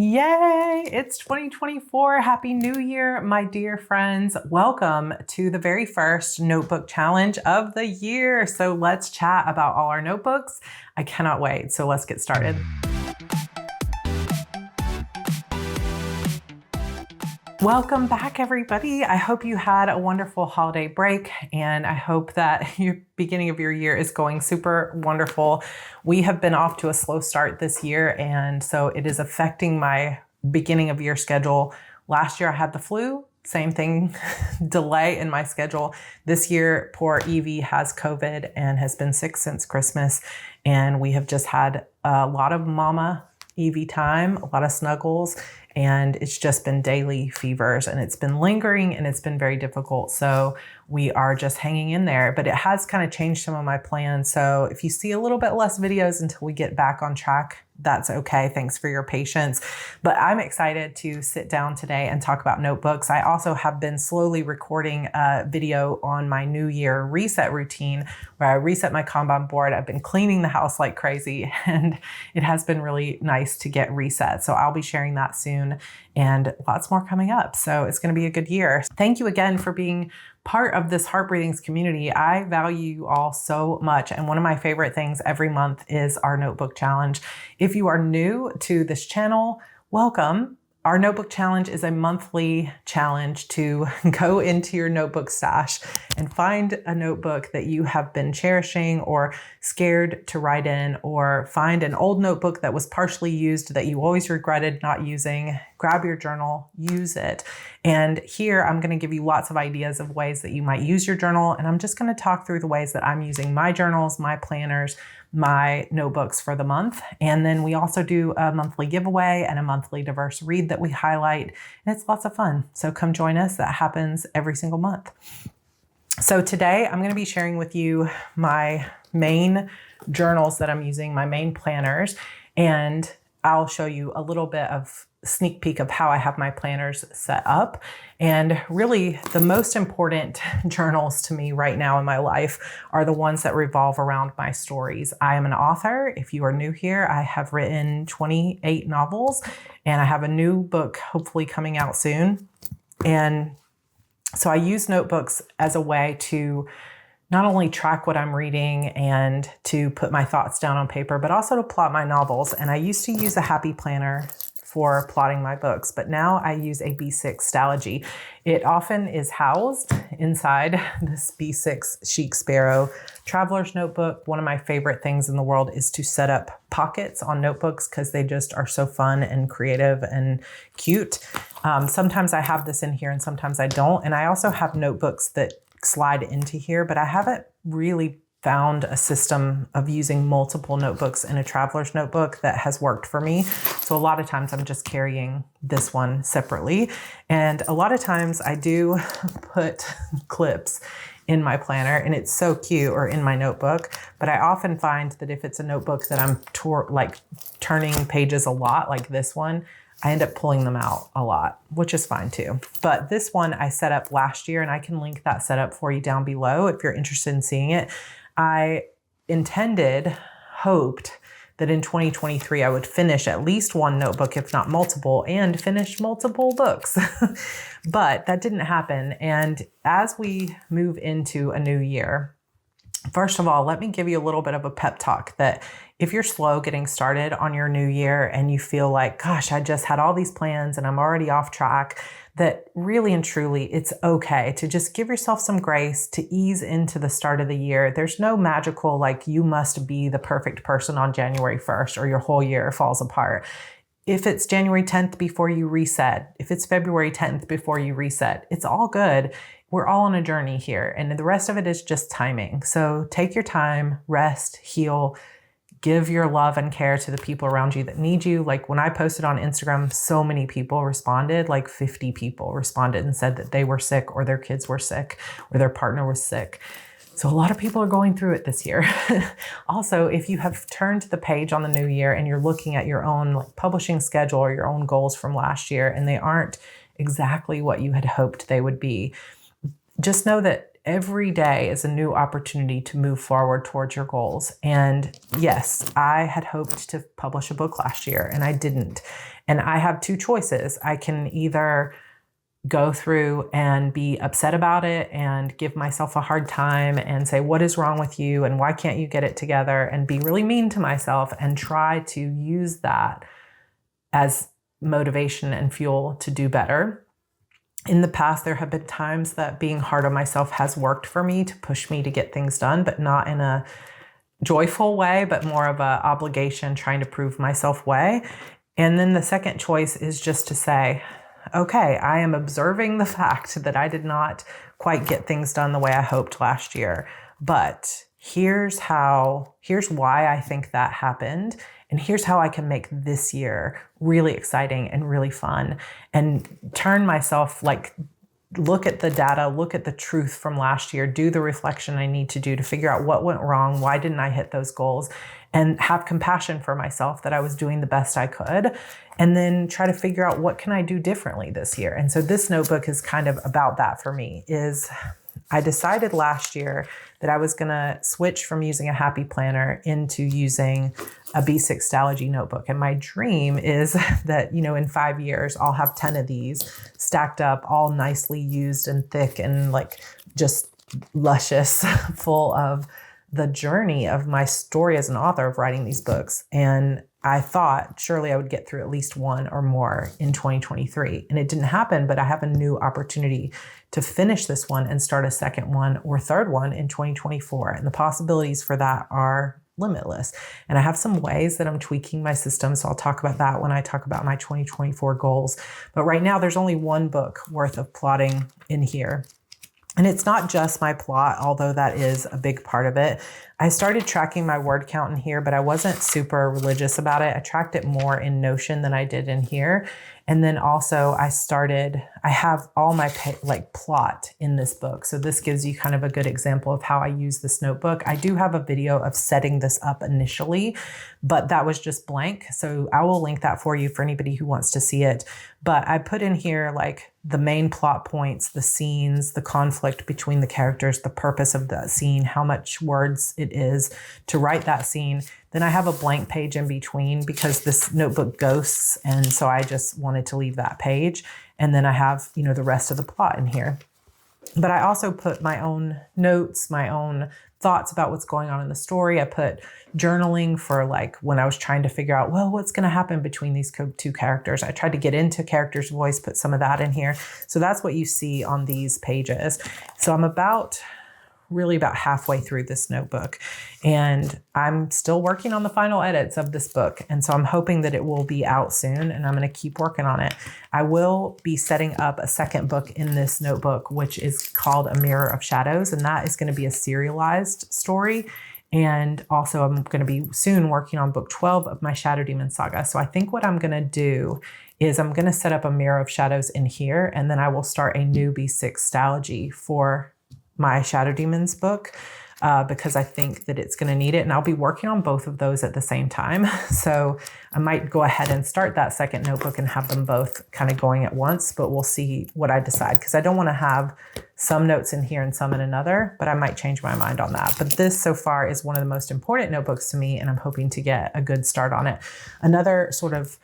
Yay! It's 2024. Happy New Year, my dear friends. Welcome to the very first notebook challenge of the year. So let's chat about all our notebooks. I cannot wait. So let's get started. Welcome back, everybody. I hope you had a wonderful holiday break, and I hope that your beginning of your year is going super wonderful. We have been off to a slow start this year, and so it is affecting my beginning of year schedule. Last year I had the flu, same thing, delay in my schedule. This year, poor Evie has COVID and has been sick since Christmas, and we have just had a lot of mama Evie time, a lot of snuggles, and it's just been daily fevers, and it's been lingering, and it's been very difficult. So we are just hanging in there, but it has kind of changed some of my plans. So if you see a little bit less videos until we get back on track, that's okay. Thanks for your patience. But I'm excited to sit down today and talk about notebooks. I also have been slowly recording a video on my New Year reset routine where I reset my Kanban board. I've been cleaning the house like crazy, and it has been really nice to get reset. So I'll be sharing that soon, and lots more coming up. So it's going to be a good year. Thank you again for being part of this Heart Breathings community. I value you all so much. And one of my favorite things every month is our notebook challenge. If you are new to this channel, welcome. Our notebook challenge is a monthly challenge to go into your notebook stash and find a notebook that you have been cherishing or scared to write in, or find an old notebook that was partially used that you always regretted not using. Grab your journal, use it. And here I'm going to give you lots of ideas of ways that you might use your journal. And I'm just going to talk through the ways that I'm using my journals, my planners, my notebooks for the month. And then we also do a monthly giveaway and a monthly diverse read that we highlight. And it's lots of fun. So come join us. That happens every single month. So today I'm going to be sharing with you my main journals that I'm using, my main planners, and I'll show you a little bit of sneak peek of how I have my planners set up. And really the most important journals to me right now in my life are the ones that revolve around my stories. I am an author. If you are new here, I have written 28 novels, and I have a new book hopefully coming out soon. And so I use notebooks as a way to not only track what I'm reading and to put my thoughts down on paper, but also to plot my novels. And I used to use a happy planner for plotting my books, but now I use a B6 Stalogy. It often is housed inside this B6 Chic Sparrow traveler's notebook. One of my favorite things in the world is to set up pockets on notebooks because they just are so fun and creative and cute. Sometimes I have this in here and sometimes I don't. And I also have notebooks that slide into here, but I haven't really found a system of using multiple notebooks in a traveler's notebook that has worked for me. So a lot of times I'm just carrying this one separately. And a lot of times I do put clips in my planner, and it's so cute, or in my notebook. But I often find that if it's a notebook that I'm turning pages a lot, like this one, I end up pulling them out a lot, which is fine too. But this one I set up last year, and I can link that setup for you down below if you're interested in seeing it. I hoped that in 2023 I would finish at least one notebook, if not multiple, and finish multiple books. But that didn't happen. And as we move into a new year, first of all, let me give you a little bit of a pep talk that if you're slow getting started on your new year and you feel like, gosh, I just had all these plans and I'm already off track, that really and truly it's okay to just give yourself some grace to ease into the start of the year. There's no magical, like you must be the perfect person on January 1st or your whole year falls apart. If it's January 10th before you reset, if it's February 10th before you reset, it's all good. We're all on a journey here, and the rest of it is just timing. So take your time, rest, heal, give your love and care to the people around you that need you. Like when I posted on Instagram, so many people responded, like 50 people responded and said that they were sick, or their kids were sick, or their partner was sick. So a lot of people are going through it this year. Also, if you have turned the page on the new year and you're looking at your own publishing schedule or your own goals from last year, and they aren't exactly what you had hoped they would be, just know that every day is a new opportunity to move forward towards your goals. And yes, I had hoped to publish a book last year and I didn't. And I have two choices. I can either go through and be upset about it and give myself a hard time and say, what is wrong with you? And why can't you get it together? And be really mean to myself and try to use that as motivation and fuel to do better. In the past, there have been times that being hard on myself has worked for me to push me to get things done, but not in a joyful way, but more of a obligation, trying to prove myself way. And then the second choice is just to say, okay, I am observing the fact that I did not quite get things done the way I hoped last year, but here's why I think that happened. And here's how I can make this year really exciting and really fun, and turn myself, like, look at the data, look at the truth from last year, do the reflection I need to do to figure out what went wrong, why didn't I hit those goals, and have compassion for myself that I was doing the best I could, and then try to figure out what can I do differently this year. And so this notebook is kind of about that for me. I decided last year that I was going to switch from using a happy planner into using a B6 Stalogy notebook. And my dream is that, in 5 years, I'll have 10 of these stacked up, all nicely used and thick and like just luscious, full of the journey of my story as an author of writing these books. And I thought surely I would get through at least one or more in 2023. And it didn't happen, but I have a new opportunity to finish this one and start a second one or third one in 2024. And the possibilities for that are limitless. And I have some ways that I'm tweaking my system. So I'll talk about that when I talk about my 2024 goals. But right now there's only one book worth of plotting in here. And it's not just my plot, although that is a big part of it. I started tracking my word count in here, but I wasn't super religious about it. I tracked it more in Notion than I did in here. And then also I have all my plot in this book. So this gives you kind of a good example of how I use this notebook. I do have a video of setting this up initially, but that was just blank. So I will link that for you for anybody who wants to see it. But I put in here like the main plot points, the scenes, the conflict between the characters, the purpose of the scene, how much words it is to write that scene. Then I have a blank page in between because this notebook ghosts. And so I just wanted to leave that page. And then I have, the rest of the plot in here. But I also put my own notes, my own thoughts about what's going on in the story. I put journaling for like when I was trying to figure out, well, what's going to happen between these two characters. I tried to get into character's voice, put some of that in here. So that's what you see on these pages. So I'm really about halfway through this notebook, and I'm still working on the final edits of this book. And so I'm hoping that it will be out soon, and I'm going to keep working on it. I will be setting up a second book in this notebook, which is called A Mirror of Shadows. And that is going to be a serialized story. And also I'm going to be soon working on book 12 of my Shadow Demon saga. So I think what I'm going to do is I'm going to set up a Mirror of Shadows in here, and then I will start a new B6 Stalogy for my Shadow Demons book because I think that it's going to need it. And I'll be working on both of those at the same time. So I might go ahead and start that second notebook and have them both kind of going at once, but we'll see what I decide because I don't want to have some notes in here and some in another, but I might change my mind on that. But this so far is one of the most important notebooks to me, and I'm hoping to get a good start on it. Another sort of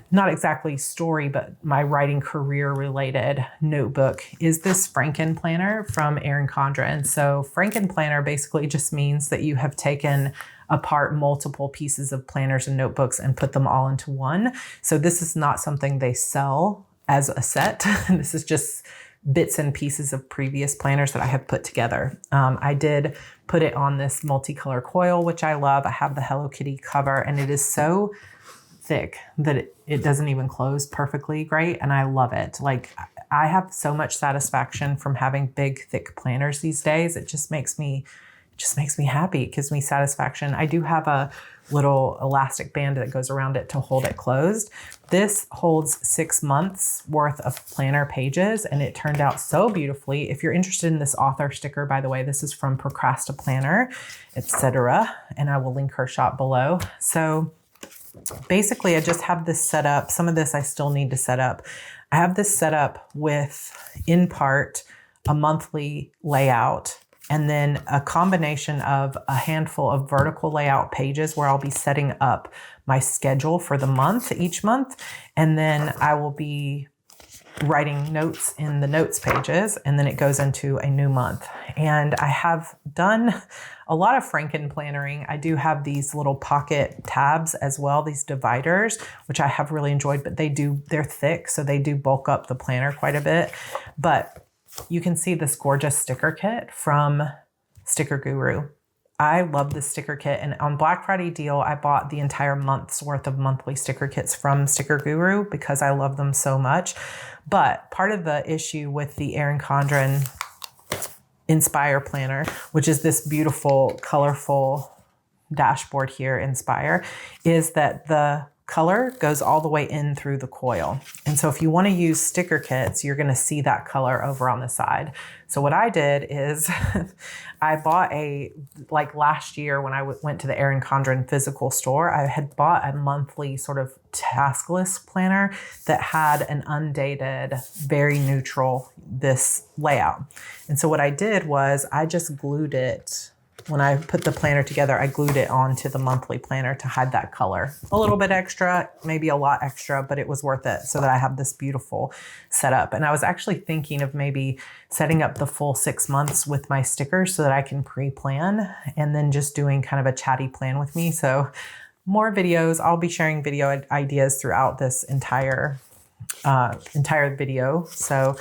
not exactly story, but my writing career related notebook is this Franken Planner from Erin Condren. And so Franken Planner basically just means that you have taken apart multiple pieces of planners and notebooks and put them all into one. So this is not something they sell as a set. This is just bits and pieces of previous planners that I have put together. I did put it on this multicolor coil, which I love. I have the Hello Kitty cover, and it is so thick that it doesn't even close perfectly great. And I love it. Like, I have so much satisfaction from having big, thick planners these days. It just makes me happy. It gives me satisfaction. I do have a little elastic band that goes around it to hold it closed. This holds 6 months worth of planner pages, and it turned out so beautifully. If you're interested in this author sticker, by the way, this is from Procrasta Planner, etc. And I will link her shop below. So basically, I just have this set up. Some of this I still need to set up. I have this set up with, in part, a monthly layout, and then a combination of a handful of vertical layout pages where I'll be setting up my schedule for the month, each month. And then I will be writing notes in the notes pages, and then it goes into a new month. And I have done a lot of Franken plannering. I do have these little pocket tabs as well, these dividers, which I have really enjoyed, but they're thick, so they do bulk up the planner quite a bit. But you can see this gorgeous sticker kit from Sticker Guru. I love this sticker kit, and on Black Friday deal, I bought the entire month's worth of monthly sticker kits from Sticker Guru because I love them so much. But part of the issue with the Erin Condren Inspire Planner, which is this beautiful, colorful dashboard here, Inspire, is that the color goes all the way in through the coil. And so if you want to use sticker kits, you're going to see that color over on the side. So what I did is I bought like last year when I went to the Erin Condren physical store, I had bought a monthly sort of task list planner that had an undated, very neutral, this layout. And so what I did was I just glued it. When I put the planner together, I glued it onto the monthly planner to hide that color. A little bit extra, maybe a lot extra, but it was worth it so that I have this beautiful setup. And I was actually thinking of maybe setting up the full 6 months with my stickers so that I can pre-plan and then just doing kind of a chatty plan with me. So more videos. I'll be sharing video ideas throughout this entire video. So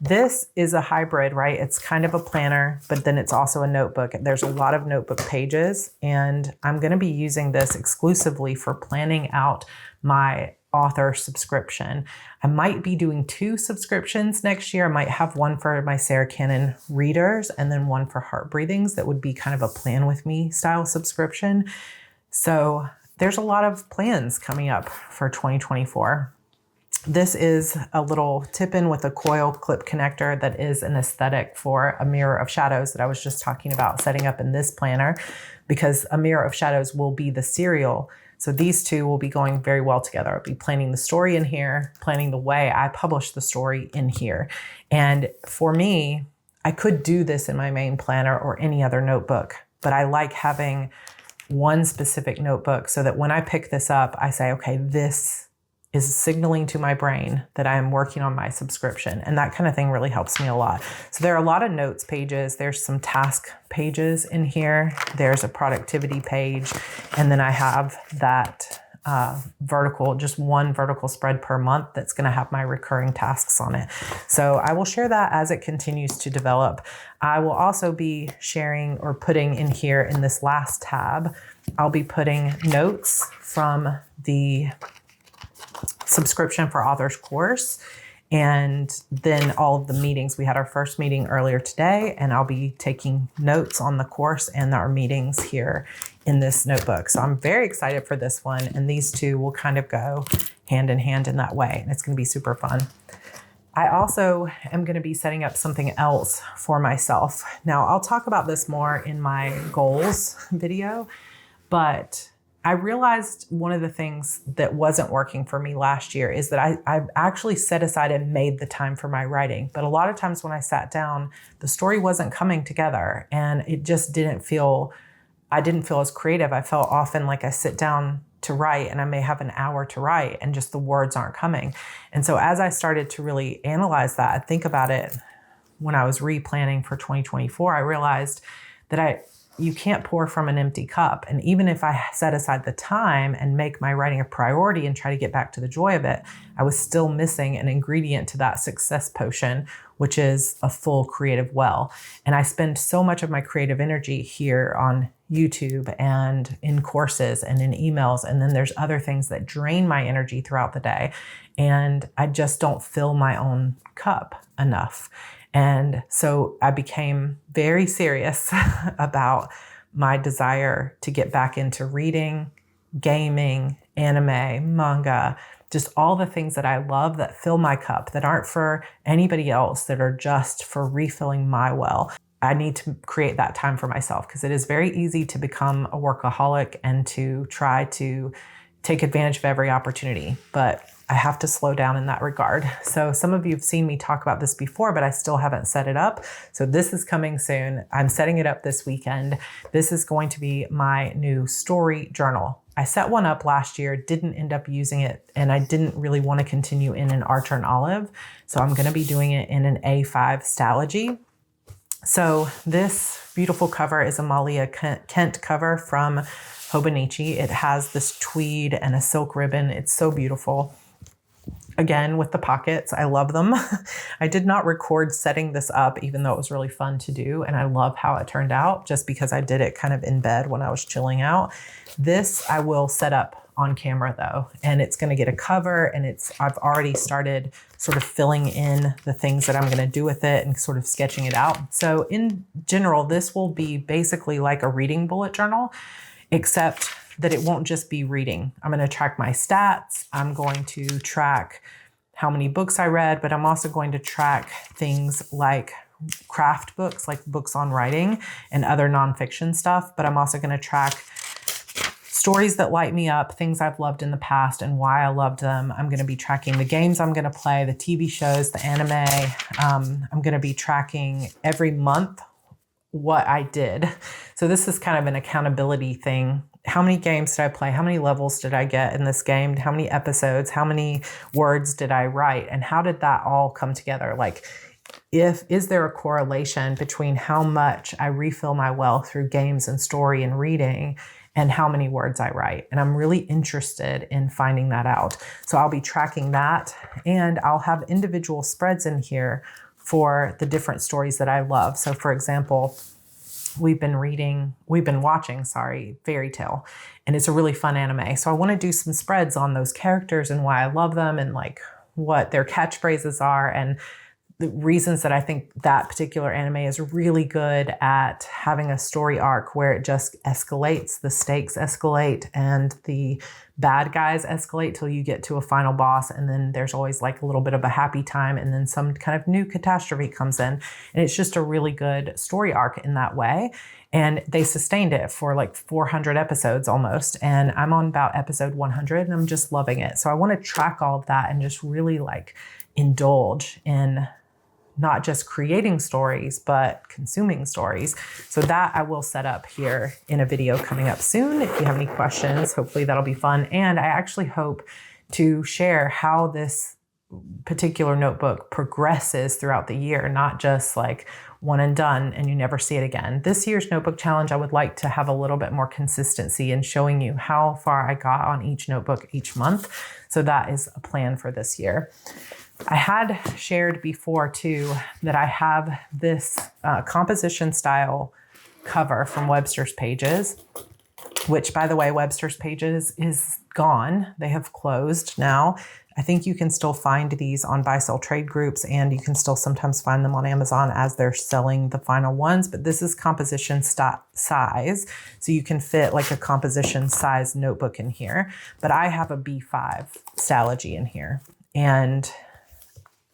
this is a hybrid, right? It's kind of a planner, but then it's also a notebook. There's a lot of notebook pages, and I'm going to be using this exclusively for planning out my author subscription. I might be doing 2 subscriptions next year. I might have one for my Sarra Cannon readers and then one for Heart Breathings that would be kind of a plan with me style subscription. So there's a lot of plans coming up for 2024. This is a little tip-in with a coil clip connector that is an aesthetic for a mirror of shadows that I was just talking about setting up in this planner, because a mirror of shadows will be the serial. So these two will be going very well together. I'll be planning the story in here, planning the way I publish the story in here. And for me, I could do this in my main planner or any other notebook, but I like having one specific notebook so that when I pick this up, I say, okay, this is signaling to my brain that I am working on my subscription. And that kind of thing really helps me a lot. So there are a lot of notes pages. There's some task pages in here. There's a productivity page. And then I have that vertical, just one vertical spread per month that's going to have my recurring tasks on it. So I will share that as it continues to develop. I will also be sharing or putting in here in this last tab, I'll be putting notes from the subscription for author's course, and then all of the meetings. We had our first meeting earlier today, and I'll be taking notes on the course and our meetings here in this notebook. So I'm very excited for this one, and these two will kind of go hand in hand in that way, and it's going to be super fun. I also am going to be setting up something else for myself. Now, I'll talk about this more in my goals video, but I realized one of the things that wasn't working for me last year is that I actually set aside and made the time for my writing. But a lot of times when I sat down, the story wasn't coming together, and it just I didn't feel as creative. I felt often like I sit down to write and I may have an hour to write and just the words aren't coming. And so as I started to really analyze that and think about it when I was replanning for 2024, I realized that you can't pour from an empty cup. And even if I set aside the time and make my writing a priority and try to get back to the joy of it, I was still missing an ingredient to that success potion, which is a full creative well. And I spend so much of my creative energy here on YouTube and in courses and in emails. And then there's other things that drain my energy throughout the day. And I just don't fill my own cup enough. And so I became very serious about my desire to get back into reading, gaming, anime, manga, just all the things that I love that fill my cup, that aren't for anybody else, that are just for refilling my well. I need to create that time for myself, because it is very easy to become a workaholic and to try to take advantage of every opportunity. But I have to slow down in that regard. So some of you have seen me talk about this before, but I still haven't set it up. So this is coming soon. I'm setting it up this weekend. This is going to be my new story journal. I set one up last year, didn't end up using it, and I didn't really want to continue in an Archer and Olive. So I'm going to be doing it in an A5 Stalogy. So this beautiful cover is a Malia Kent cover from Hobonichi. It has this tweed and a silk ribbon. It's so beautiful. Again, with the pockets, I love them. I did not record setting this up, even though it was really fun to do. And I love how it turned out just because I did it kind of in bed when I was chilling out. This I will set up on camera though, and it's going to get a cover, and I've already started sort of filling in the things that I'm going to do with it and sort of sketching it out. So in general, this will be basically like a reading bullet journal, except that it won't just be reading. I'm going to track my stats. I'm going to track how many books I read, but I'm also going to track things like craft books, like books on writing and other nonfiction stuff. But I'm also going to track stories that light me up, things I've loved in the past and why I loved them. I'm going to be tracking the games I'm going to play, the TV shows, the anime. I'm going to be tracking every month what I did. So this is kind of an accountability thing. How many games did I play? How many levels did I get in this game? How many episodes? How many words did I write? And how did that all come together? Like, is there a correlation between how much I refill my well through games and story and reading and how many words I write? And I'm really interested in finding that out. So I'll be tracking that, and I'll have individual spreads in here for the different stories that I love. So for example, we've been watching Fairy Tale, and it's a really fun anime. So I want to do some spreads on those characters and why I love them and like what their catchphrases are and the reasons that I think that particular anime is really good at having a story arc where it just escalates, the stakes escalate, and the bad guys escalate till you get to a final boss. And then there's always like a little bit of a happy time, and then some kind of new catastrophe comes in. And it's just a really good story arc in that way. And they sustained it for like 400 episodes almost. And I'm on about episode 100, and I'm just loving it. So I want to track all of that and just really like indulge in not just creating stories, but consuming stories. So that I will set up here in a video coming up soon. If you have any questions, hopefully that'll be fun. And I actually hope to share how this particular notebook progresses throughout the year, not just like one and done and you never see it again. This year's notebook challenge, I would like to have a little bit more consistency in showing you how far I got on each notebook each month. So that is a plan for this year. I had shared before too that I have this composition style cover from Webster's Pages, which by the way, Webster's Pages is gone. They have closed now. I think you can still find these on buy-sell trade groups, and you can still sometimes find them on Amazon as they're selling the final ones, but this is composition size. So you can fit like a composition size notebook in here, but I have a B5 Stalogy in here. And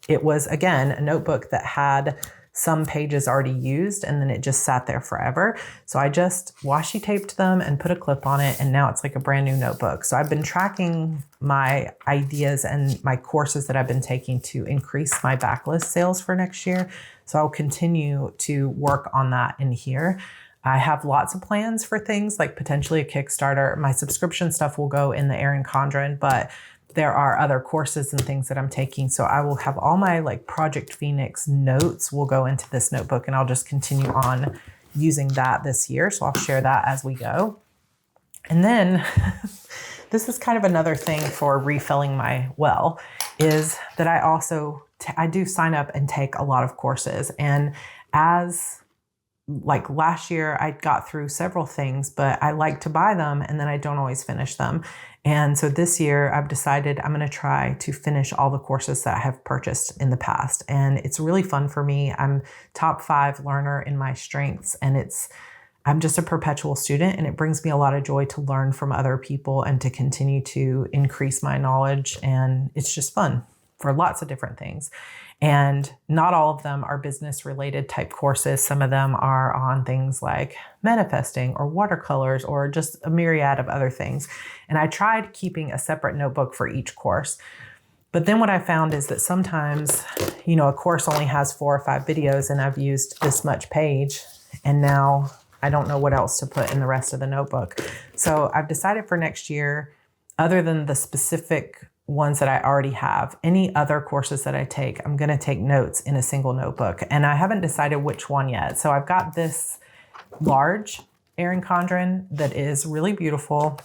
it was, again, a notebook that had some pages already used, and then it just sat there forever. So I just washi taped them and put a clip on it, and now it's like a brand new notebook. So I've been tracking my ideas and my courses that I've been taking to increase my backlist sales for next year. So I'll continue to work on that in here. I have lots of plans for things like potentially a Kickstarter. My subscription stuff will go in the Erin Condren, but there are other courses and things that I'm taking. So I will have all my like Project Phoenix notes will go into this notebook, and I'll just continue on using that this year. So I'll share that as we go. And then this is kind of another thing for refilling my well, is that I also, I do sign up and take a lot of courses. And as like last year, I got through several things, but I like to buy them and then I don't always finish them. And so this year I've decided I'm going to try to finish all the courses that I have purchased in the past. And it's really fun for me. I'm top 5 learner in my strengths, and I'm just a perpetual student, and it brings me a lot of joy to learn from other people and to continue to increase my knowledge. And it's just fun for lots of different things. And not all of them are business related type courses. Some of them are on things like manifesting or watercolors or just a myriad of other things. And I tried keeping a separate notebook for each course. But then what I found is that sometimes, you know, a course only has 4 or 5 videos and I've used this much page, and now I don't know what else to put in the rest of the notebook. So I've decided for next year, other than the specific ones that I already have, any other courses that I take, I'm going to take notes in a single notebook. And I haven't decided which one yet. So I've got this large Erin Condren that is really beautiful.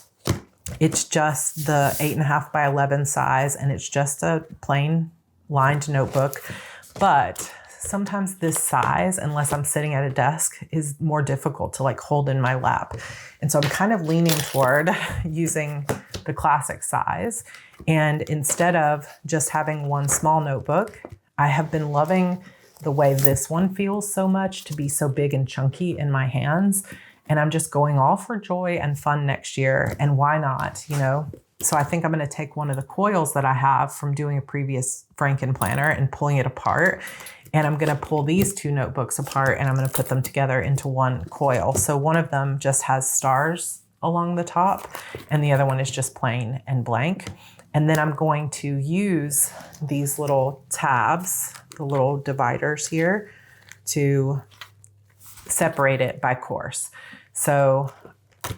It's just the 8.5 by 11 size, and it's just a plain lined notebook. But sometimes this size, unless I'm sitting at a desk, is more difficult to like hold in my lap. And so I'm kind of leaning toward using the classic size. And instead of just having one small notebook, I have been loving the way this one feels so much, to be so big and chunky in my hands. And I'm just going all for joy and fun next year. And why not, you know? So I think I'm going to take one of the coils that I have from doing a previous Franken Planner and pulling it apart. And I'm going to pull these 2 notebooks apart and I'm going to put them together into one coil. So one of them just has stars along the top and the other one is just plain and blank. And then I'm going to use these little tabs, the little dividers here, to separate it by course. So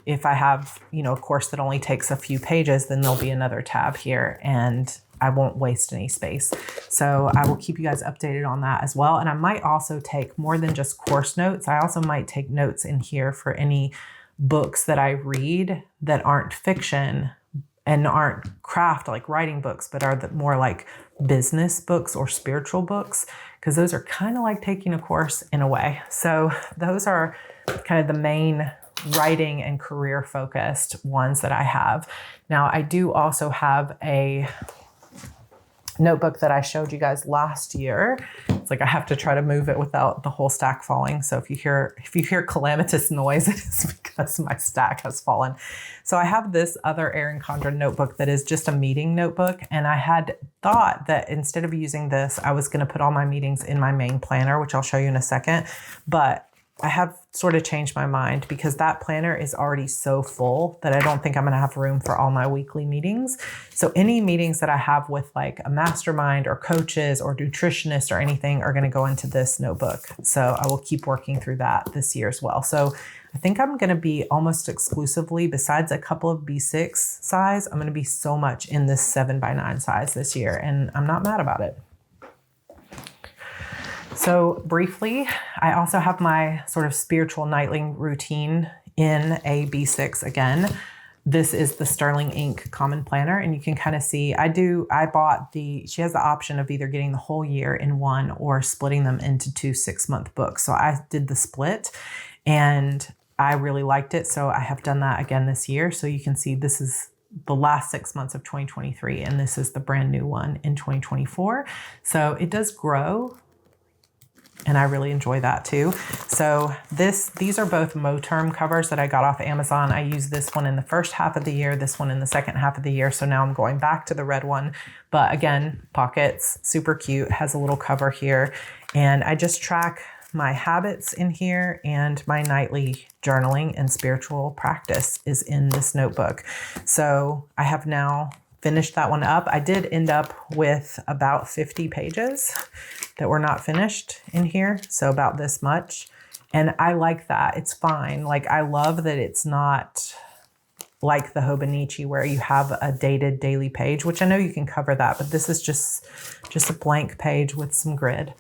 if I have, you know, a course that only takes a few pages, then there'll be another tab here and I won't waste any space. So I will keep you guys updated on that as well. And I might also take more than just course notes. I also might take notes in here for any books that I read that aren't fiction and aren't craft, like writing books, but are more like business books or spiritual books, because those are kind of like taking a course in a way. So those are kind of the main writing and career focused ones that I have. Now I do also have a notebook that I showed you guys last year. It's like I have to try to move it without the whole stack falling. So if you hear calamitous noise, it is because my stack has fallen. So I have this other Erin Condren notebook that is just a meeting notebook. And I had thought that instead of using this, I was going to put all my meetings in my main planner, which I'll show you in a second. But I have sort of changed my mind because that planner is already so full that I don't think I'm going to have room for all my weekly meetings. So any meetings that I have with like a mastermind or coaches or nutritionists or anything are going to go into this notebook. So I will keep working through that this year as well. So I think I'm going to be almost exclusively, besides a couple of B6 size, I'm going to be so much in this 7x9 size this year. And I'm not mad about it. So briefly, I also have my sort of spiritual nightly routine in a B6 again. This is the Sterling Ink Common Planner, and you can kind of see, she has the option of either getting the whole year in one or splitting them into 2 6-month books. So I did the split and I really liked it. So I have done that again this year. So you can see this is the last 6 months of 2023, and this is the brand new one in 2024. So it does grow. And I really enjoy that too. So these are both Moterm covers that I got off Amazon. I used this one in the first half of the year, this one in the second half of the year. So now I'm going back to the red one. But again, pockets, super cute, has a little cover here. And I just track my habits in here, and my nightly journaling and spiritual practice is in this notebook. So I have now finished that one up. I did end up with about 50 pages that were not finished in here. So about this much. And I like that. It's fine. Like I love that it's not like the Hobonichi where you have a dated daily page, which I know you can cover that, but this is just a blank page with some grid.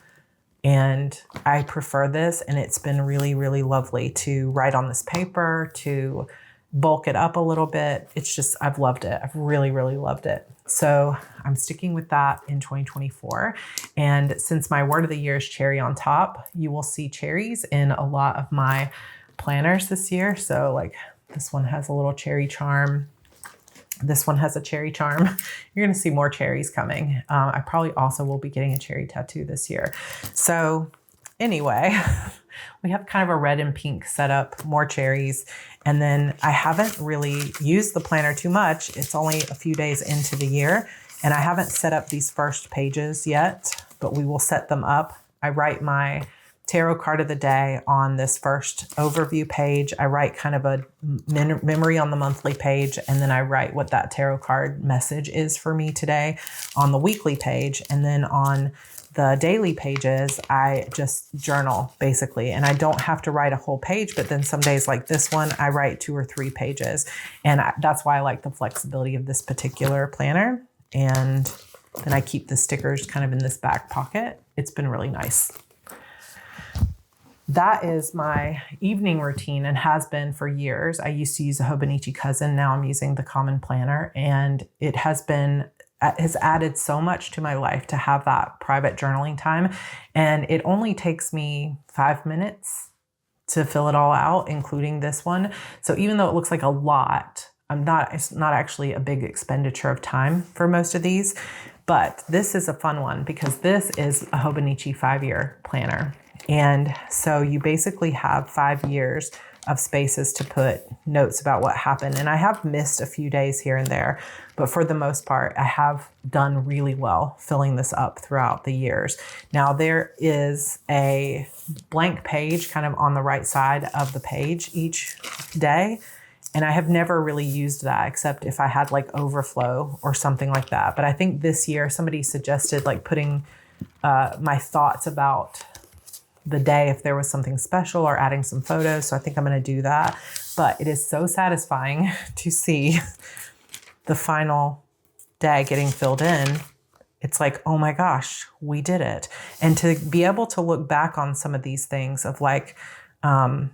And I prefer this, and it's been really, really lovely to write on this paper, to bulk it up a little bit. It's just, I've loved it. I've really, really loved it. So I'm sticking with that in 2024. And since my word of the year is cherry on top, you will see cherries in a lot of my planners this year. So like this one has a little cherry charm. This one has a cherry charm. You're going to see more cherries coming. I probably also will be getting a cherry tattoo this year. So anyway, we have kind of a red and pink setup, more cherries. And then I haven't really used the planner too much. It's only a few days into the year, and I haven't set up these first pages yet, but we will set them up. I write my tarot card of the day on this first overview page. I write kind of a memory on the monthly page, and then I write what that tarot card message is for me today on the weekly page. And then on the daily pages, I just journal basically, and I don't have to write a whole page, but then some days like this one, I write 2 or 3 pages. And that's why I like the flexibility of this particular planner. And then I keep the stickers kind of in this back pocket. It's been really nice. That is my evening routine and has been for years. I used to use a Hobonichi Cousin. Now I'm using the Common Planner, and it has added so much to my life to have that private journaling time. And it only takes me 5 minutes to fill it all out, including this one. So even though it looks like a lot, it's not actually a big expenditure of time for most of these, but this is a fun one because this is a Hobonichi 5-year planner. And so you basically have 5 years of spaces to put notes about what happened. And I have missed a few days here and there, but for the most part, I have done really well filling this up throughout the years. Now there is a blank page kind of on the right side of the page each day. And I have never really used that except if I had like overflow or something like that. But I think this year somebody suggested like putting my thoughts about the day if there was something special or adding some photos. So I think I'm going to do that. But it is so satisfying to see the final day getting filled in. It's like, oh my gosh, we did it. And to be able to look back on some of these things of like, back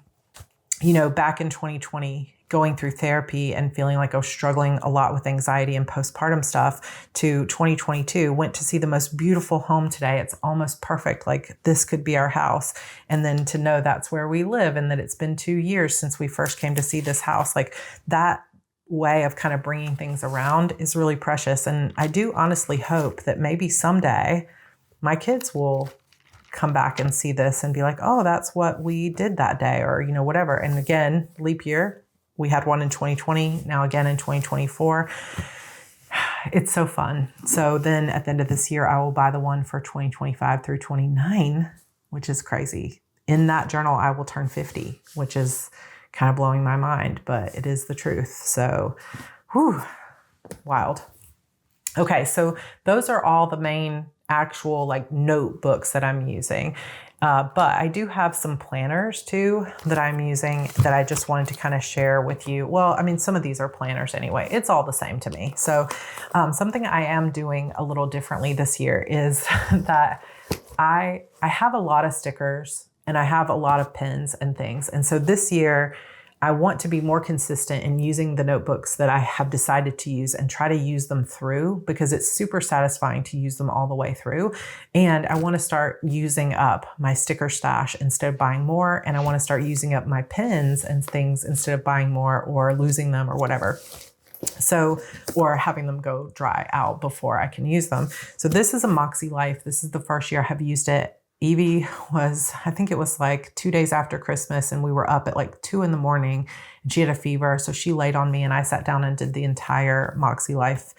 in 2020, going through therapy and feeling like I was struggling a lot with anxiety and postpartum stuff, to 2022, went to see the most beautiful home today. It's almost perfect. Like this could be our house. And then to know that's where we live and that it's been 2 years since we first came to see this house, like that way of kind of bringing things around is really precious. And I do honestly hope that maybe someday my kids will come back and see this and be like, oh, that's what we did that day, or, whatever. And again, leap year. We had one in 2020, now again in 2024. It's so fun. So then at the end of this year, I will buy the one for 2025 through 29, which is crazy. In that journal, I will turn 50, which is kind of blowing my mind, but it is the truth. So, wild. Okay, so those are all the main actual like notebooks that I'm using. But I do have some planners too that I'm using that I just wanted to kind of share with you. Well, I mean, some of these are planners anyway. It's all the same to me. So something I am doing a little differently this year is that I have a lot of stickers and I have a lot of pens and things. And so this year, I want to be more consistent in using the notebooks that I have decided to use and try to use them through, because it's super satisfying to use them all the way through. And I want to start using up my sticker stash instead of buying more. And I want to start using up my pens and things instead of buying more or losing them or whatever. So, or having them go dry out before I can use them. So this is a Moxy Life. This is the first year I have used it. Evie I think it was like 2 days after Christmas, and we were up at like 2 a.m. and she had a fever. So she laid on me and I sat down and did the entire Moxy Life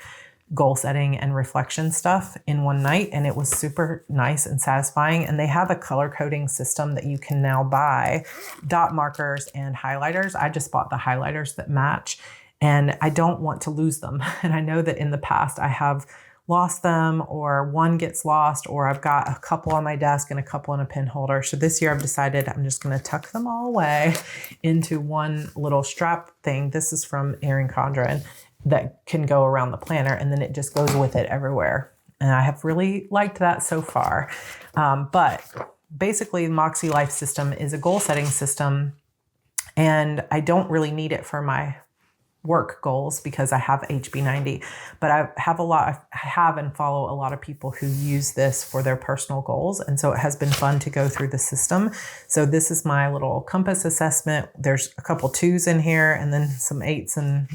goal setting and reflection stuff in one night. And it was super nice and satisfying. And they have a color coding system that you can now buy dot markers and highlighters. I just bought the highlighters that match, and I don't want to lose them. And I know that in the past I have lost them, or one gets lost, or I've got a couple on my desk and a couple in a pen holder. So this year I've decided I'm just going to tuck them all away into one little strap thing. This is from Erin Condren that can go around the planner, and then it just goes with it everywhere. And I have really liked that so far. But basically the Moxy Life system is a goal setting system, and I don't really need it for my work goals because I have HB90, but I have and follow a lot of people who use this for their personal goals. And so it has been fun to go through the system. So this is my little compass assessment. There's a couple 2s in here and then some 8s, and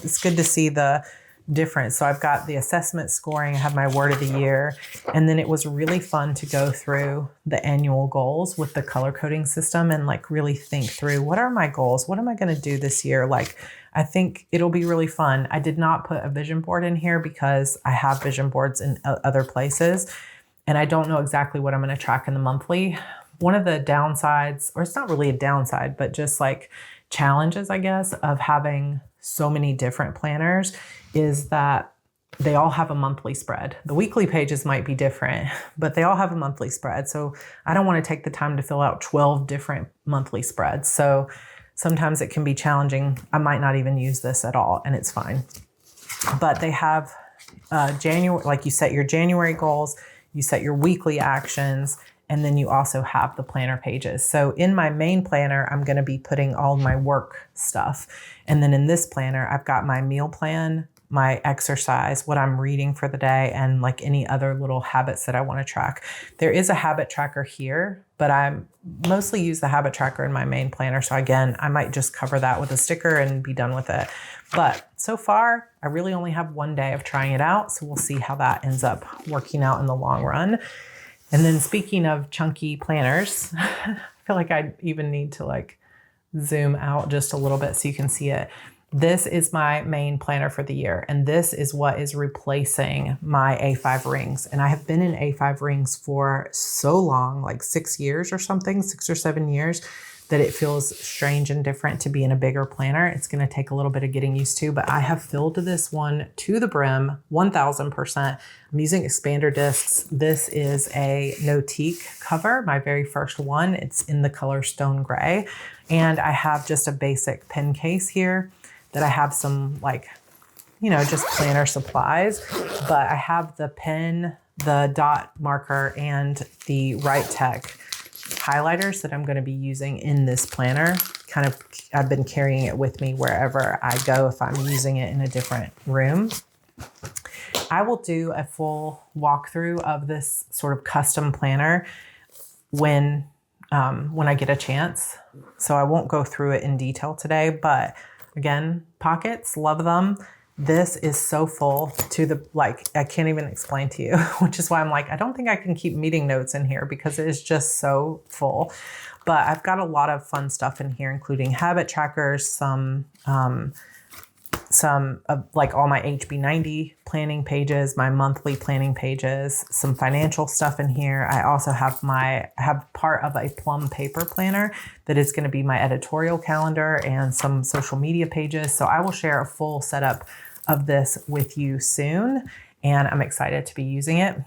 it's good to see the difference. So I've got the assessment scoring, I have my word of the year, and then it was really fun to go through the annual goals with the color coding system and like really think through, what are my goals? What am I going to do this year? Like, I think it'll be really fun. I did not put a vision board in here because I have vision boards in other places, and I don't know exactly what I'm going to track in the monthly, one of the downsides, or it's not really a downside, but just like challenges, I guess, of having so many different planners is that they all have a monthly spread. The weekly pages might be different, but they all have a monthly spread. So I don't want to take the time to fill out 12 different monthly spreads. So sometimes it can be challenging. I might not even use this at all, and it's fine. But they have January, like you set your January goals, you set your weekly actions, and then you also have the planner pages. So in my main planner, I'm going to be putting all my work stuff. And then in this planner, I've got my meal plan, my exercise, what I'm reading for the day, and like any other little habits that I want to track. There is a habit tracker here, but I mostly use the habit tracker in my main planner. So again, I might just cover that with a sticker and be done with it. But so far, I really only have one day of trying it out. So we'll see how that ends up working out in the long run. And then speaking of chunky planners, I feel like I even need to like zoom out just a little bit so you can see it. This is my main planner for the year, and this is what is replacing my A5 rings. And I have been in A5 rings for so long, like 6 years or something, 6 or 7 years, that it feels strange and different to be in a bigger planner. It's going to take a little bit of getting used to, but I have filled this one to the brim, 1000%. I'm using expander discs. This is a no teak cover, my very first one. It's in the color stone gray. And I have just a basic pen case here that I have some like, you know, just planner supplies, but I have the pen, the dot marker, and the Right Tech highlighters that I'm going to be using in this planner. Kind of, I've been carrying it with me wherever I go if I'm using it in a different room. I will do a full walkthrough of this sort of custom planner when I get a chance. So I won't go through it in detail today, but again, pockets, love them. This is so full to the, like, I can't even explain to you, which is why I'm like, I don't think I can keep meeting notes in here because it is just so full. But I've got a lot of fun stuff in here, including habit trackers, some like all my HB90 planning pages, my monthly planning pages, some financial stuff in here. I also have part of a plum paper planner that is going to be my editorial calendar and some social media pages. So I will share a full setup of this with you soon, and I'm excited to be using it.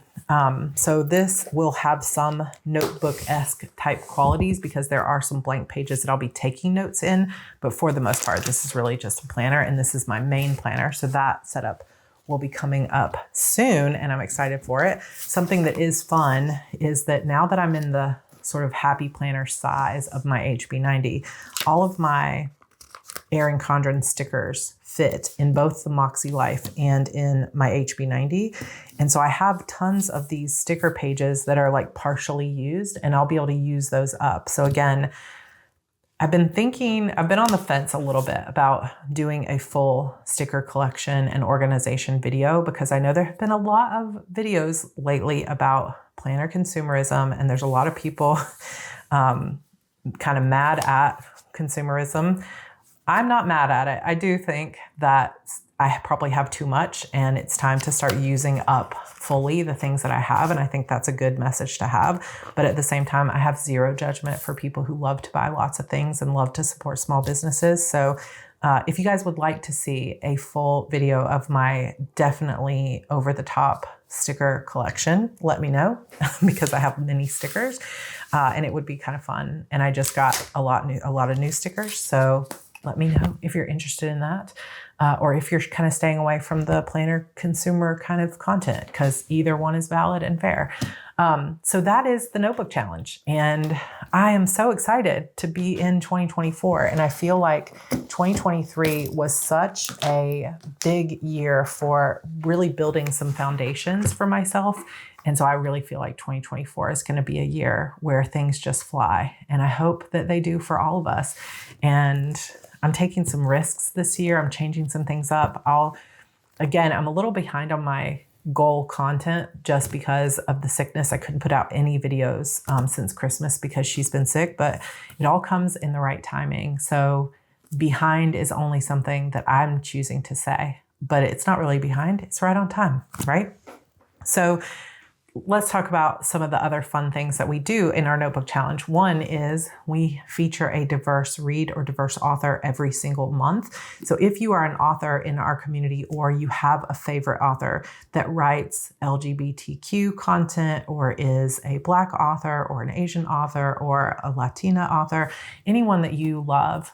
So this will have some notebook-esque type qualities because there are some blank pages that I'll be taking notes in, but for the most part, this is really just a planner, and this is my main planner. So that setup will be coming up soon, and I'm excited for it. Something that is fun is that now that I'm in the sort of happy planner size of my HB90, all of my Erin Condren stickers fit in both the Moxy Life and in my HB90. And so I have tons of these sticker pages that are like partially used, and I'll be able to use those up. So again, I've been on the fence a little bit about doing a full sticker collection and organization video because I know there have been a lot of videos lately about planner consumerism, and there's a lot of people kind of mad at consumerism. I'm not mad at it. I do think that I probably have too much and it's time to start using up fully the things that I have. And I think that's a good message to have. But at the same time, I have zero judgment for people who love to buy lots of things and love to support small businesses. So if you guys would like to see a full video of my definitely over the top sticker collection, let me know because I have many stickers and it would be kind of fun. And I just got a lot of new stickers. So let me know if you're interested in that, or if you're kind of staying away from the planner consumer kind of content, because either one is valid and fair. So that is the notebook challenge. And I am so excited to be in 2024. And I feel like 2023 was such a big year for really building some foundations for myself. And so I really feel like 2024 is going to be a year where things just fly. And I hope that they do for all of us. And I'm taking some risks this year. I'm changing some things up. I'm a little behind on my goal content just because of the sickness. I couldn't put out any videos since Christmas because she's been sick, but it all comes in the right timing. So behind is only something that I'm choosing to say, but it's not really behind. It's right on time, right? So let's talk about some of the other fun things that we do in our notebook challenge. One is we feature a diverse read or diverse author every single month. So if you are an author in our community, or you have a favorite author that writes LGBTQ content, or is a Black author or an Asian author or a Latina author, anyone that you love,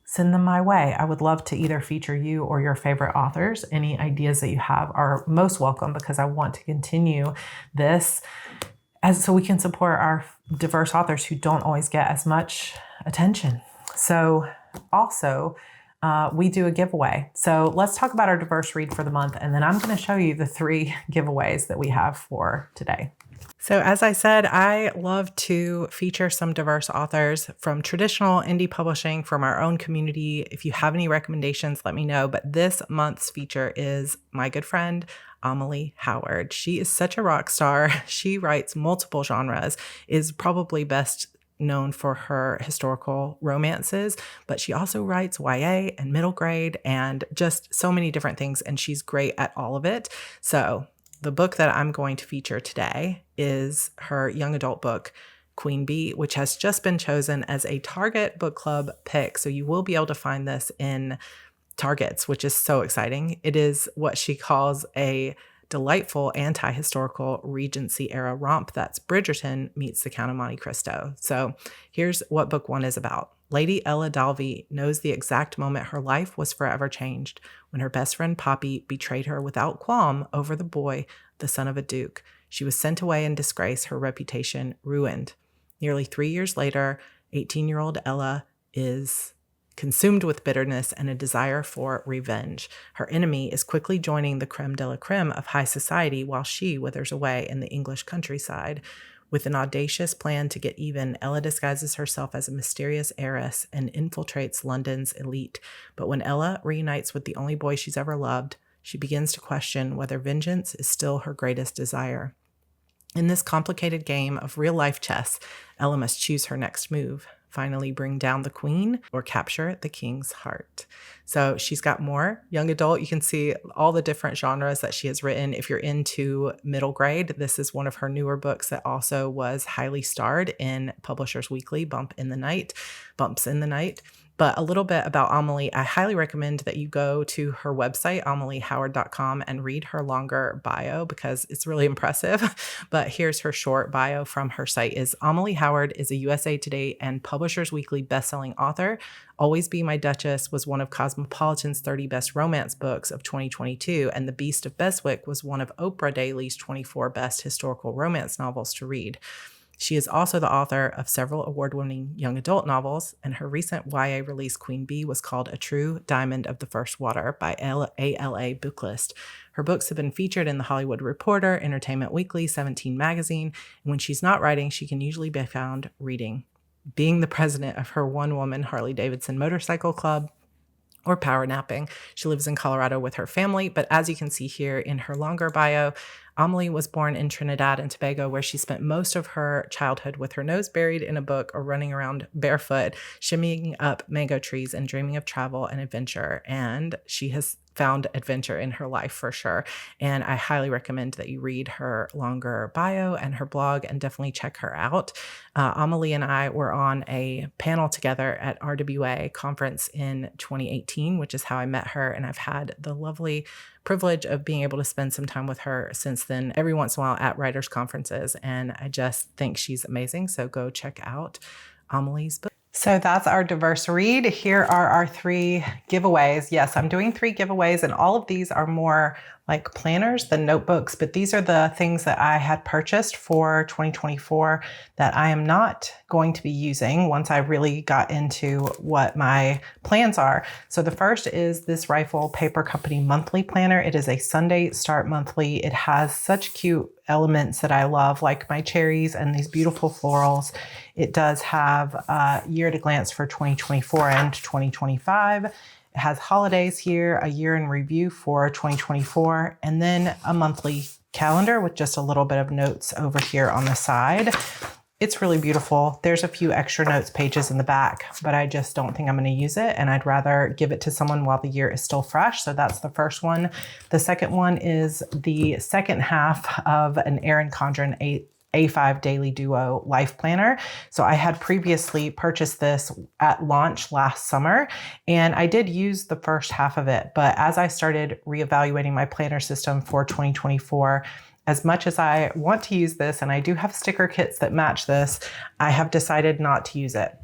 send them my way. I would love to either feature you or your favorite authors. Any ideas that you have are most welcome, because I want to continue this so we can support our diverse authors who don't always get as much attention. So also, we do a giveaway. So let's talk about our diverse read for the month, and then I'm going to show you the 3 giveaways that we have for today. So as I said, I love to feature some diverse authors from traditional indie publishing from our own community. If you have any recommendations, let me know. But this month's feature is my good friend, Amelie Howard. She is such a rock star. She writes multiple genres, is probably best known for her historical romances, but she also writes YA and middle grade and just so many different things, and she's great at all of it. So the book that I'm going to feature today is her young adult book, Queen Bee, which has just been chosen as a Target book club pick. So you will be able to find this in Targets, which is so exciting. It is what she calls a delightful anti-historical Regency era romp that's Bridgerton meets the Count of Monte Cristo. So here's what book 1 is about. Lady Ella Dalby knows the exact moment her life was forever changed, when her best friend Poppy betrayed her without qualm over the boy, the son of a duke. She was sent away in disgrace, her reputation ruined. Nearly 3 years later, 18-year-old Ella is consumed with bitterness and a desire for revenge. Her enemy is quickly joining the creme de la creme of high society, while she withers away in the English countryside. With an audacious plan to get even, Ella disguises herself as a mysterious heiress and infiltrates London's elite. But when Ella reunites with the only boy she's ever loved, she begins to question whether vengeance is still her greatest desire. In this complicated game of real-life chess, Ella must choose her next move. Finally bring down the queen or capture the king's heart. So she's got more young adult. You can see all the different genres that she has written. If you're into middle grade, this is one of her newer books that also was highly starred in Publishers Weekly, Bumps in the Night. But a little bit about Amelie, I highly recommend that you go to her website, ameliehoward.com, and read her longer bio, because it's really impressive. But here's her short bio from her site. Amelie Howard is a USA Today and Publishers Weekly bestselling author. Always Be My Duchess was one of Cosmopolitan's 30 best romance books of 2022, and The Beast of Beswick was one of Oprah Daily's 24 best historical romance novels to read. She is also the author of several award-winning young adult novels, and her recent YA release, Queen Bee, was called A True Diamond of the First Water by ALA Booklist. Her books have been featured in The Hollywood Reporter, Entertainment Weekly, 17 magazine, and when she's not writing, she can usually be found reading, being the president of her one-woman Harley-Davidson motorcycle club, or power napping. She lives in Colorado with her family, but as you can see here in her longer bio, Amelie was born in Trinidad and Tobago, where she spent most of her childhood with her nose buried in a book or running around barefoot, shimmying up mango trees and dreaming of travel and adventure. And she has found adventure in her life for sure. And I highly recommend that you read her longer bio and her blog, and definitely check her out. Amelie and I were on a panel together at RWA conference in 2018, which is how I met her. And I've had the lovely privilege of being able to spend some time with her since then, every once in a while at writers' conferences. And I just think she's amazing. So go check out Amelie's book. So that's our diverse read. Here are our 3 giveaways. Yes, I'm doing 3 giveaways, and all of these are more like planners than notebooks, but these are the things that I had purchased for 2024 that I am not going to be using once I really got into what my plans are. So the first is this Rifle Paper Company monthly planner. It is a Sunday start monthly. It has such cute elements that I love, like my cherries and these beautiful florals. It does have a year at a glance for 2024 and 2025. It has holidays here, a year in review for 2024, and then a monthly calendar with just a little bit of notes over here on the side. It's really beautiful. There's a few extra notes pages in the back, but I just don't think I'm going to use it. And I'd rather give it to someone while the year is still fresh. So that's the first one. The second one is the second half of an Erin Condren A5 Daily Duo Life Planner. So I had previously purchased this at launch last summer, and I did use the first half of it. But as I started reevaluating my planner system for 2024, as much as I want to use this, and I do have sticker kits that match this, I have decided not to use it.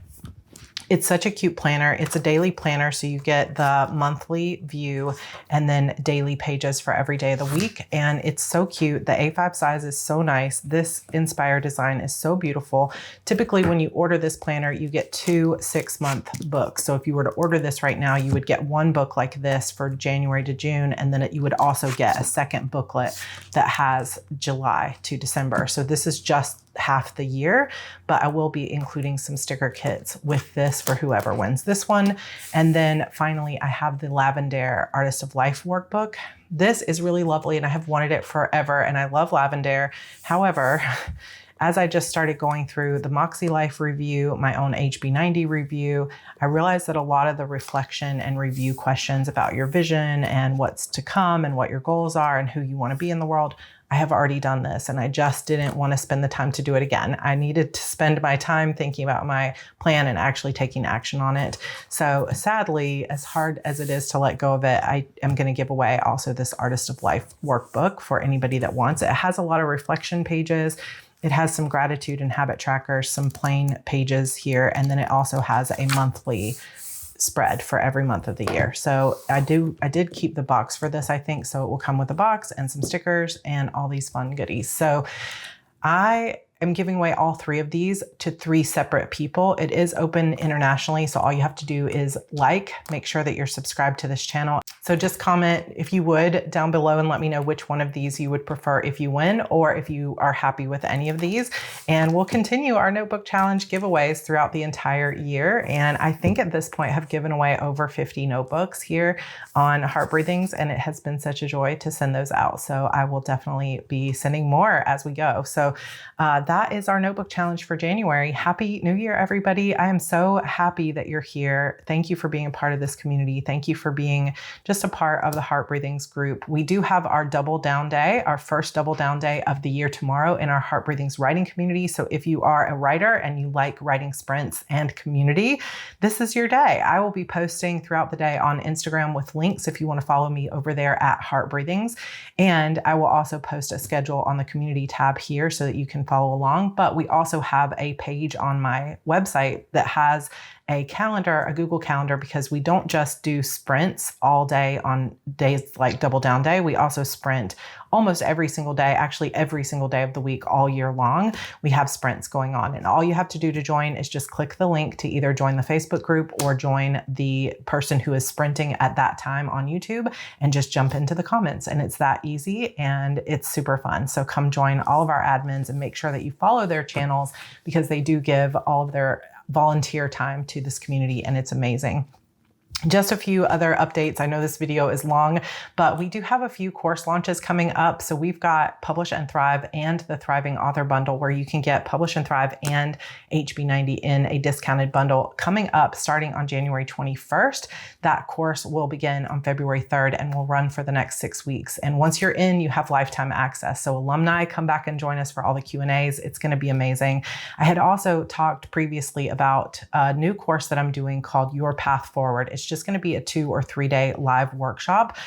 It's such a cute planner. It's a daily planner, so you get the monthly view and then daily pages for every day of the week. And it's so cute. The A5 size is so nice. This Inspire design is so beautiful. Typically, when you order this planner, you get 2 6-month books. So if you were to order this right now, you would get one book like this for January to June, and then you would also get a second booklet that has July to December. So this is just half the year, but I will be including some sticker kits with this for whoever wins this one. And then finally, I have the Lavender Artist of Life workbook. This is really lovely and I have wanted it forever, and I love lavender. However, as I just started going through the Moxy Life review, my own HB90 review, I realized that a lot of the reflection and review questions about your vision and what's to come and what your goals are and who you want to be in the world, I have already done this, and I just didn't want to spend the time to do it again. I needed to spend my time thinking about my plan and actually taking action on it. So sadly, as hard as it is to let go of it, I am going to give away also this Artist of Life workbook for anybody that wants it. It has a lot of reflection pages. It has some gratitude and habit trackers, some plain pages here, and then it also has a monthly spread for every month of the year. So I did keep the box for this, I think. So it will come with a box and some stickers and all these fun goodies. So I am giving away all 3 of these to 3 separate people. It is open internationally. So all you have to do is make sure that you're subscribed to this channel. So just comment, if you would, down below and let me know which one of these you would prefer if you win, or if you are happy with any of these. And we'll continue our notebook challenge giveaways throughout the entire year. And I think at this point I've given away over 50 notebooks here on Heart Breathings, and it has been such a joy to send those out. So I will definitely be sending more as we go. So that is our notebook challenge for January. Happy New Year, everybody. I am so happy that you're here. Thank you for being a part of this community. Thank you for being just a part of the Heart Breathings group. We do have our double down day, our first double down day of the year tomorrow in our Heart Breathings writing community. So if you are a writer and you like writing sprints and community, this is your day. I will be posting throughout the day on Instagram with links if you want to follow me over there at Heart Breathings. And I will also post a schedule on the community tab here so that you can follow along. But we also have a page on my website that has a calendar, a Google Calendar, because we don't just do sprints all day on days like double down day. We also sprint almost every single day, actually every single day of the week, all year long. We have sprints going on, and all you have to do to join is just click the link to either join the Facebook group or join the person who is sprinting at that time on YouTube, and just jump into the comments. And it's that easy, and it's super fun. So come join all of our admins and make sure that you follow their channels, because they do give all of their volunteer time to this community, and it's amazing. Just a few other updates. I know this video is long, but we do have a few course launches coming up. So we've got Publish and Thrive and the Thriving Author Bundle, where you can get Publish and Thrive and HB90 in a discounted bundle coming up starting on January 21st. That course will begin on February 3rd and will run for the next 6 weeks. And once you're in, you have lifetime access. So alumni, come back and join us for all the Q&As. It's going to be amazing. I had also talked previously about a new course that I'm doing called Your Path Forward. It's just going to be a 2 or 3 day live workshop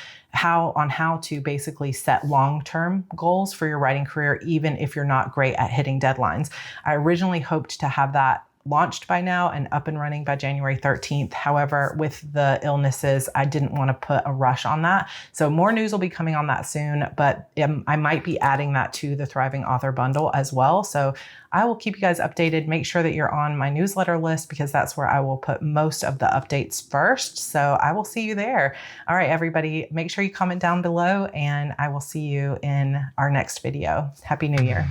on how to basically set long-term goals for your writing career, even if you're not great at hitting deadlines. I originally hoped to have that launched by now and up and running by January 13th. However, with the illnesses, I didn't want to put a rush on that. So more news will be coming on that soon, but I might be adding that to the Thriving Author Bundle as well. So I will keep you guys updated. Make sure that you're on my newsletter list, because that's where I will put most of the updates first. So I will see you there. All right, everybody, make sure you comment down below, and I will see you in our next video. Happy New Year.